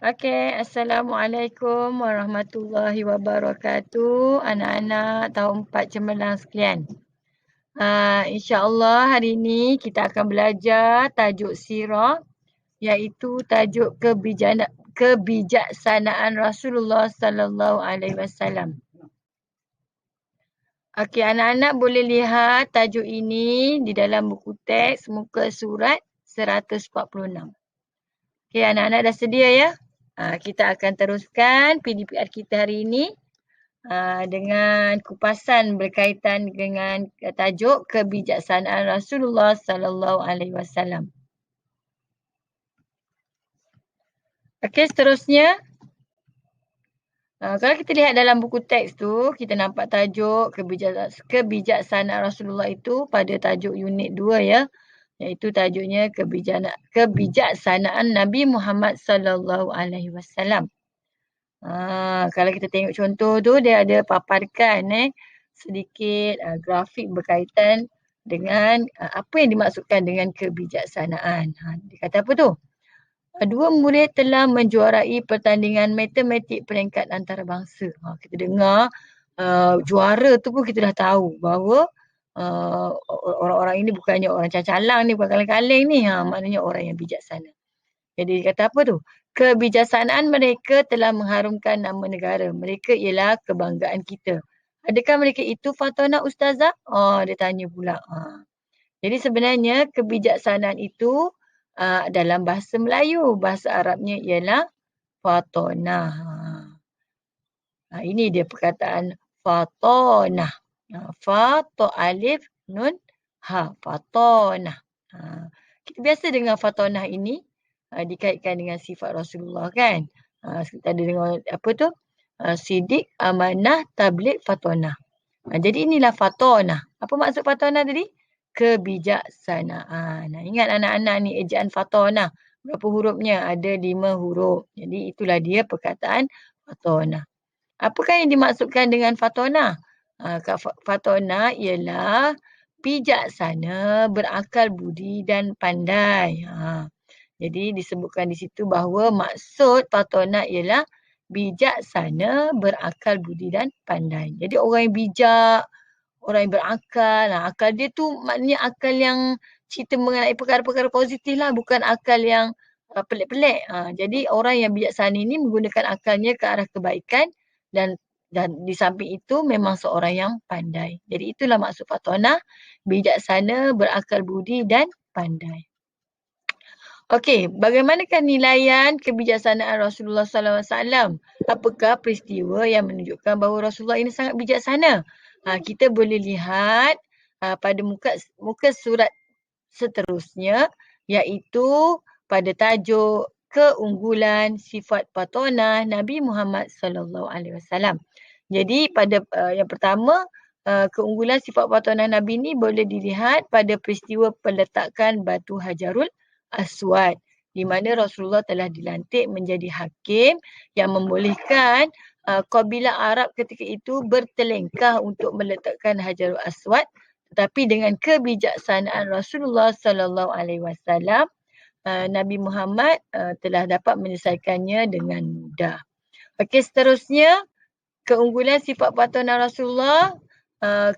Okey, Assalamualaikum warahmatullahi wabarakatuh, anak-anak tahun 4 cemerlang sekalian. InsyaAllah hari ini kita akan belajar tajuk sirah, iaitu tajuk kebijaksanaan Rasulullah sallallahu alaihi wasallam. Okey, anak-anak boleh lihat tajuk ini di dalam buku teks muka surat 146. Okey, anak-anak dah sedia ya? Kita akan teruskan PDPR kita hari ini dengan kupasan berkaitan dengan tajuk kebijaksanaan Rasulullah sallallahu alaihi wasallam. Okey, seterusnya kalau kita lihat dalam buku teks tu, kita nampak tajuk kebijaksanaan Rasulullah itu pada tajuk unit 2 ya. Iaitu tajuknya kebijaksanaan Nabi Muhammad sallallahu alaihi wasallam. Kalau kita tengok contoh tu dia ada paparkan sedikit grafik berkaitan dengan apa yang dimaksudkan dengan kebijaksanaan. Dia kata apa tu? Dua murid telah menjuarai pertandingan matematik peringkat antarabangsa. Kita dengar juara tu pun kita dah tahu bahawa orang-orang ini bukannya orang calang-calang ni, bukan kaleng-kaleng ni. Maknanya orang yang bijaksana. Jadi dia kata apa tu? Kebijaksanaan mereka telah mengharumkan nama negara. Mereka ialah kebanggaan kita. Adakah mereka itu Fatona Ustazah? Dia tanya pula. Jadi sebenarnya kebijaksanaan itu dalam bahasa Melayu. Bahasa Arabnya ialah Fatona. Ini dia perkataan Fatona. Fa, alif, nun, ha. Fatona. Kita biasa dengar Fatona ini dikaitkan dengan sifat Rasulullah kan. Kita ada dengar apa tu? Sidik, amanah, tabligh, fatonah. Jadi inilah fatonah. Apa maksud fatonah tadi? Kebijaksanaan. Ingat anak-anak ni ejaan fatonah. Berapa hurufnya? Ada 5 huruf. Jadi itulah dia perkataan fatonah. Apakah yang dimaksudkan dengan fatonah? Fatonah ialah bijaksana, berakal budi dan pandai. Jadi disebutkan di situ bahawa maksud Fatona ialah bijaksana, berakal budi dan pandai. Jadi orang yang bijak, orang yang berakal, akal dia tu maknanya akal yang cerita mengenai perkara-perkara positif lah, bukan akal yang pelik-pelik. Jadi orang yang bijaksana ini menggunakan akalnya ke arah kebaikan dan di samping itu memang seorang yang pandai. Jadi itulah maksud Fatona, bijaksana, berakal budi dan pandai. Okey, bagaimanakah nilaian kebijaksanaan Rasulullah sallallahu alaihi wasallam? Apakah peristiwa yang menunjukkan bahawa Rasulullah ini sangat bijaksana? Kita boleh lihat pada muka surat seterusnya, iaitu pada tajuk keunggulan sifat patonah Nabi Muhammad sallallahu alaihi wasallam. Jadi pada yang pertama, keunggulan sifat patonah Nabi ini boleh dilihat pada peristiwa peletakan batu Hajarul Aswad, di mana Rasulullah telah dilantik menjadi hakim yang membolehkan kabilah Arab ketika itu bertelengkah untuk meletakkan Hajarul Aswad, tetapi dengan kebijaksanaan Rasulullah sallallahu alaihi wasallam, Nabi Muhammad telah dapat menyelesaikannya dengan mudah. Okey, seterusnya keunggulan sifat patonah Rasulullah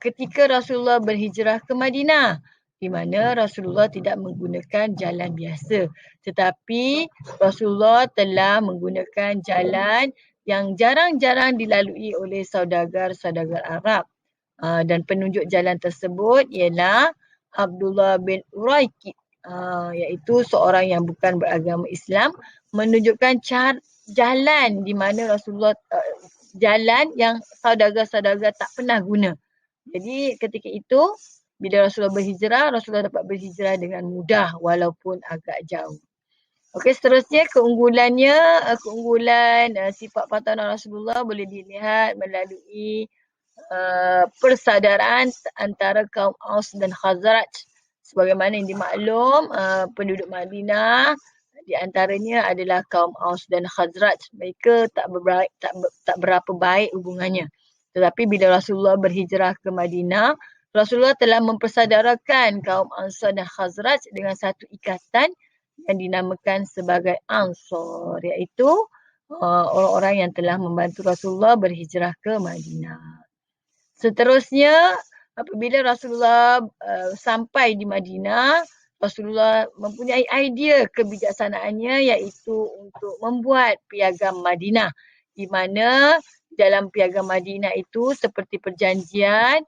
ketika Rasulullah berhijrah ke Madinah, di mana Rasulullah tidak menggunakan jalan biasa, tetapi Rasulullah telah menggunakan jalan yang jarang-jarang dilalui oleh saudagar-saudagar Arab. Dan penunjuk jalan tersebut ialah Abdullah bin Uraikid, iaitu seorang yang bukan beragama Islam, menunjukkan jalan di mana Rasulullah jalan yang saudagar-saudagar tak pernah guna. Jadi ketika itu bila Rasulullah berhijrah, Rasulullah dapat berhijrah dengan mudah walaupun agak jauh. Okey, seterusnya keunggulan sifat patonah Rasulullah boleh dilihat melalui persaudaraan antara kaum Aus dan Khazraj. Sebagaimana yang dimaklum, penduduk Madinah di antaranya adalah kaum Aus dan Khazraj. Mereka tak berapa baik hubungannya. Tetapi bila Rasulullah berhijrah ke Madinah, Rasulullah telah mempersaudarakan kaum Ansar dan Khazraj dengan satu ikatan yang dinamakan sebagai Ansar, iaitu orang-orang yang telah membantu Rasulullah berhijrah ke Madinah. Seterusnya, apabila Rasulullah sampai di Madinah, Rasulullah mempunyai idea kebijaksanaannya iaitu untuk membuat piagam Madinah, di mana dalam piagam Madinah itu seperti perjanjian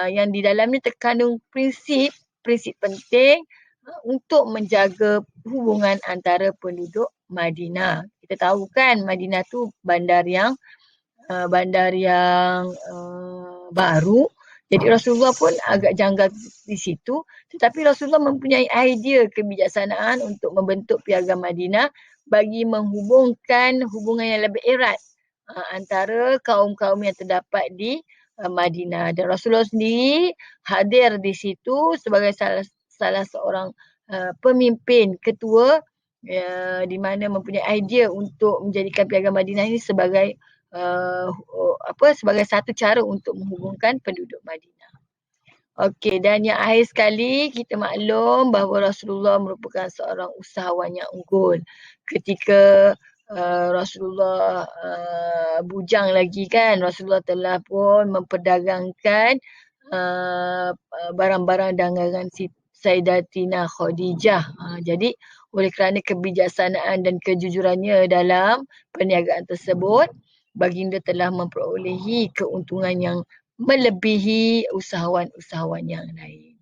yang di dalamnya terkandung prinsip penting untuk menjaga hubungan antara penduduk Madinah. Kita tahu kan Madinah tu bandar yang baru. Jadi Rasulullah pun agak janggal di situ. Tetapi Rasulullah mempunyai idea kebijaksanaan untuk membentuk piagam Madinah bagi menghubungkan hubungan yang lebih erat antara kaum-kaum yang terdapat di Madinah. Dan Rasulullah sendiri hadir di situ sebagai salah seorang pemimpin ketua di mana mempunyai idea untuk menjadikan piagam Madinah ini sebagai sebagai satu cara untuk menghubungkan penduduk Madinah. Okey, dan yang akhir sekali kita maklum bahawa Rasulullah merupakan seorang usahawan yang unggul. Ketika Rasulullah bujang lagi kan, Rasulullah telah pun memperdagangkan barang-barang dagangan Sayyidatina Khadijah. Jadi oleh kerana kebijaksanaan dan kejujurannya dalam perniagaan tersebut, baginda telah memperolehi keuntungan yang melebihi usahawan-usahawan yang lain.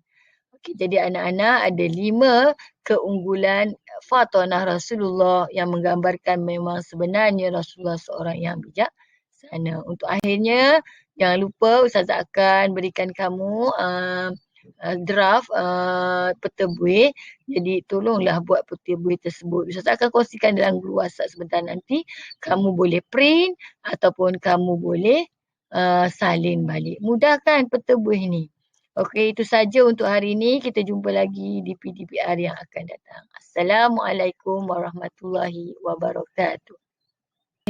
Okey, jadi anak-anak ada 5 keunggulan Fatimah Rasulullah yang menggambarkan memang sebenarnya Rasulullah seorang yang bijaksana. Untuk akhirnya, jangan lupa Ustazah akan berikan kamu draft peta buih. Jadi tolonglah buat peta buih tersebut. Ustazah akan kongsikan dalam grup WhatsApp sebentar nanti. Kamu boleh print ataupun kamu boleh salin balik. Mudah kan peta buih ni? Okey, itu saja untuk hari ini. Kita jumpa lagi di PDPR yang akan datang. Assalamualaikum warahmatullahi wabarakatuh.